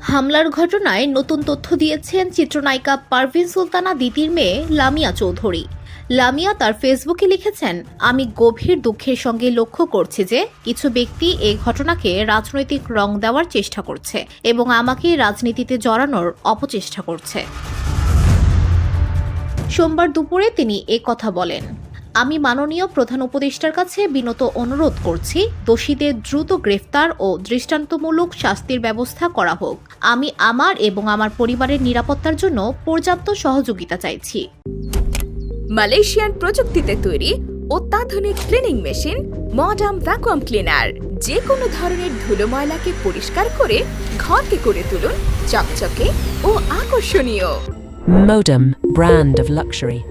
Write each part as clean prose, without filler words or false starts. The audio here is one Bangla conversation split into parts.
হামলার ঘটনায় নতুন তথ্য দিয়েছেন চিত্রনায়িকা পারভিন সুলতানা দিতির মেয়ে লামিয়া চৌধুরী। লামিয়া তার ফেসবুকে লিখেছেন, আমি গভীর দুঃখের সঙ্গে লক্ষ্য করছি যে কিছু ব্যক্তি এই ঘটনাকে রাজনৈতিক রং দেওয়ার চেষ্টা করছে এবং আমাকে রাজনীতিতে জড়ানোর অপচেষ্টা করছে। সোমবার দুপুরে তিনি কথা বলেন, আমি মাননীয় প্রধান উপদেষ্টার কাছে বিনত অনুরোধ করছি, দোষীদের দ্রুত গ্রেফতার ও দৃষ্টান্তমূলক শাস্তির ব্যবস্থা করা হোক। আমি আমার এবং আমার পরিবারের নিরাপত্তার জন্য পর্যাপ্ত সহযোগিতা চাইছি। মালয়েশিয়ান প্রযুক্তিতে তৈরি অত্যাধুনিক cleaning machine modern vacuum cleaner যে কোনো ধরনের ধুলো ময়লাকে পরিষ্কার করে ঘরকে করে তুলুন চকচকে ও আকর্ষণীয়। Modem, brand of luxury.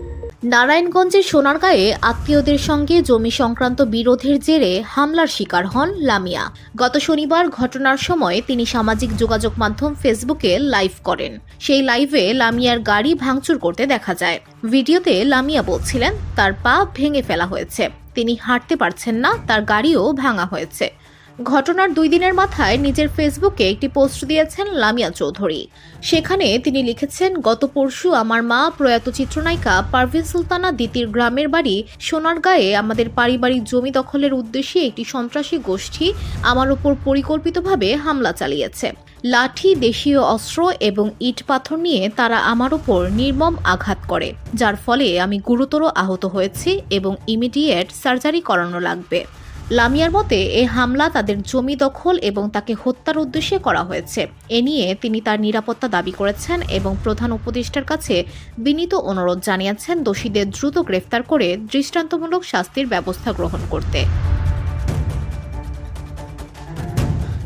নারায়ণগঞ্জের সোনারগাঁয়ে আত্মীয়দের সঙ্গে জমি সংক্রান্ত বিরোধের জেরে হামলার শিকার হন লামিয়া। গত শনিবার ঘটনার সময় তিনি সামাজিক যোগাযোগ মাধ্যম ফেসবুকে লাইভ করেন। সেই লাইভে লামিয়ার গাড়ি ভাঙচুর করতে দেখা যায়। ভিডিওতে লামিয়া বলছিলেন তার পা ভেঙে ফেলা হয়েছে, তিনি হাঁটতে পারছেন না, তার গাড়িও ভাঙা হয়েছে। ঘটনার 2 দিনের মাথায় নিজের ফেসবুকে একটি পোস্ট দিয়েছেন লামিয়া চৌধুরী। সেখানে তিনি লিখেছেন, গত পরশু আমার মা প্রয়াত চিত্রনায়িকা পারভিন সুলতানা দিতির গ্রামের বাড়ি সোনারগাঁয়ে আমাদের পারিবারিক জমি দখলের উদ্দেশ্যে একটি সন্ত্রাসী গোষ্ঠী আমার উপর পরিকল্পিতভাবে হামলা চালিয়েছে। লাঠি, দেশীয় অস্ত্র এবং ইট পাথর নিয়ে তারা আমার উপর নির্মম আঘাত করে, যার ফলে আমি গুরুতর আহত হয়েছি এবং ইমিডিয়েট সার্জারি করানো লাগবে। লামিয়ার মতে এ হামলা তাদের জমি দখল এবং তাকে হত্যার উদ্দেশ্যে করা হয়েছে। এ নিয়ে তিনি তার নিরাপত্তা দাবি করেছেন এবং প্রধান উপদেষ্টার কাছে বিনীত অনুরোধ জানিয়েছেন দোষীদের দ্রুত গ্রেফতার করে দৃষ্টান্তমূলক শাস্তির ব্যবস্থা গ্রহণ করতে।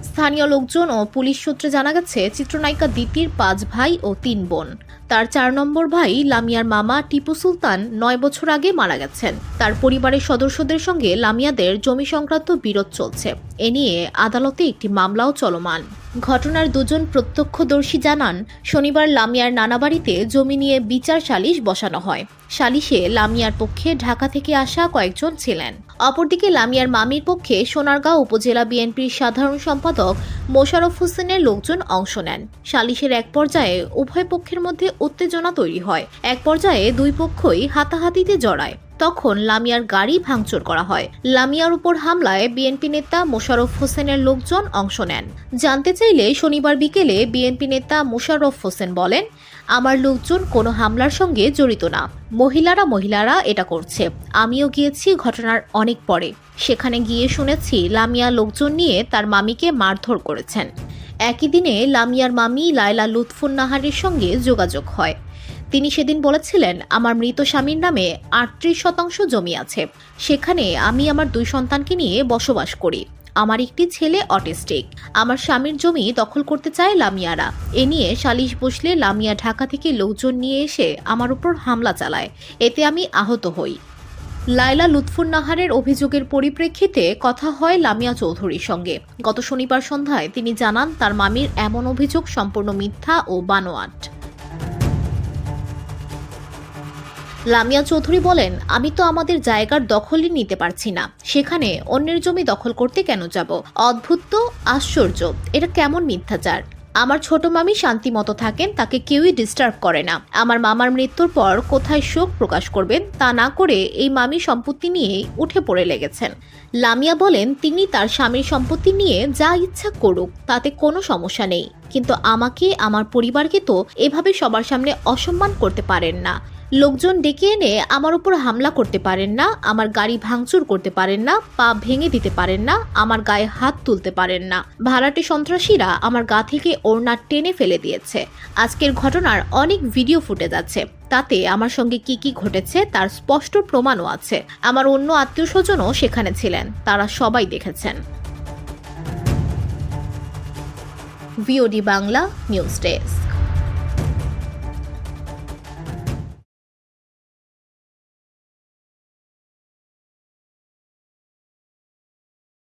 স্থানীয় লোকজন ও পুলিশ সূত্রে জানা গেছে, চিত্রনায়িকা দিতির 5 ভাই ও 3 বোন। তার 4 নম্বর ভাই লামিয়ার মামা টিপু সুলতান 9 বছর আগে মারা গেছেন। তার পরিবারের সদস্যদের সঙ্গে লামিয়াদের জমি সংক্রান্ত বিরোধ চলছে। এ নিয়ে আদালতে একটি মামলাও চলমান। ঘটনার 2 জন প্রত্যক্ষদর্শী জানান, শনিবার লামিয়ার নানাবাড়িতে জমি নিয়ে বিচার সালিশ বসানো হয়। সালিশে লামিয়ার পক্ষে ঢাকা থেকে আসা কয়েকজন ছিলেন। অপরদিকে লামিয়ার মামির পক্ষে সোনারগাঁও উপজেলা বিএনপির সাধারণ সম্পাদক মোশাররফ হোসেনের লোকজন অংশ নেন। সালিশের এক পর্যায়ে উভয় পক্ষের মধ্যে উত্তেজনা তৈরি হয়। এক পর্যায়ে 2 পক্ষই হাতাহাতিতে জড়ায়। তখন লামিয়ার গাড়ি ভাঙচুর করা হয়। লামিয়ার উপর হামলায় বিএনপি নেতা মোশাররফ হোসেনের লোকজন অংশ নেন। জানতে চাইলে শনিবার বিকেলে বিএনপি নেতা মোশাররফ হোসেন বলেন, আমার লোকজন কোনো হামলার সঙ্গে জড়িত না, মহিলারা এটা করছে। আমিও গিয়েছি ঘটনার অনেক পরে, সেখানে গিয়ে শুনেছি লামিয়া লোকজন নিয়ে তার মামিকে মারধর করেছেন। একই দিনে লামিয়ার মামি লায়লা লুৎফুন নাহারের সঙ্গে যোগাযোগ হয়। তিনি সেদিন বলেছিলেন, আমার মৃত স্বামীর নামে 38% জমি আছে, সেখানে আমি আমার 2 সন্তানকে নিয়ে বসবাস করি। আমার একটি ছেলে অটিস্টিক। আমার স্বামীর জমি দখল করতে চায় লামিয়ারা। এ নিয়ে সালিশ বসলে লামিয়া ঢাকা থেকে লোকজন নিয়ে এসে আমার উপর হামলা চালায়, এতে আমি আহত হই। লায়লা লুৎফুন নাহারের অভিযোগের পরিপ্রেক্ষিতে কথা হয় লামিয়া চৌধুরীর সঙ্গে। গত শনিবার সন্ধ্যায় তিনি জানান, তার মামির এমন অভিযোগ সম্পূর্ণ মিথ্যা ও বানোয়াট। লামিয়া চৌধুরী বলেন, আমি তো আমাদের জায়গার দখলই নিতে পারছি না, সেখানে অন্যের জমি দখল করতে কেন যাব? অদ্ভুত তো, আশ্চর্য, এটা কেমন মিথ্যাচার। আমার ছোট মামি শান্তি মতো থাকেন, তাকে কেউই ডিস্টার্ব করে না। আমার মামার মৃত্যুর পর কোথায় শোক প্রকাশ করবেন তা না করে এই মামি সম্পত্তি নিয়ে উঠে পড়ে লেগেছেন। লামিয়া বলেন, তিনি তার স্বামীর সম্পত্তি নিয়ে যা ইচ্ছা করুক, তাতে কোনো সমস্যা নেই, কিন্তু আমাকে, আমার পরিবারকে তো এভাবে সবার সামনে অসম্মান করতে পারেন না। লোকজন ডেকে এনে আমার উপর হামলা করতে পারেন না, আমার গাড়ি ভাঙচুর করতে পারেন না, পা ভেঙে দিতে পারেন না, আমার গায়ে হাত তুলতে পারেন না। ভাড়াটে সন্ত্রাসীরা আমার গা থেকে ওড়না টেনে ফেলে দিয়েছে। আজকের ঘটনার অনেক ভিডিও ফুটেজ আছে, তাতে আমার সঙ্গে কি ঘটেছে তার স্পষ্ট প্রমাণও আছে। আমার অন্য আত্মীয় স্বজনও সেখানে ছিলেন, তারা সবাই দেখেছেন। VOD Bangla news desk.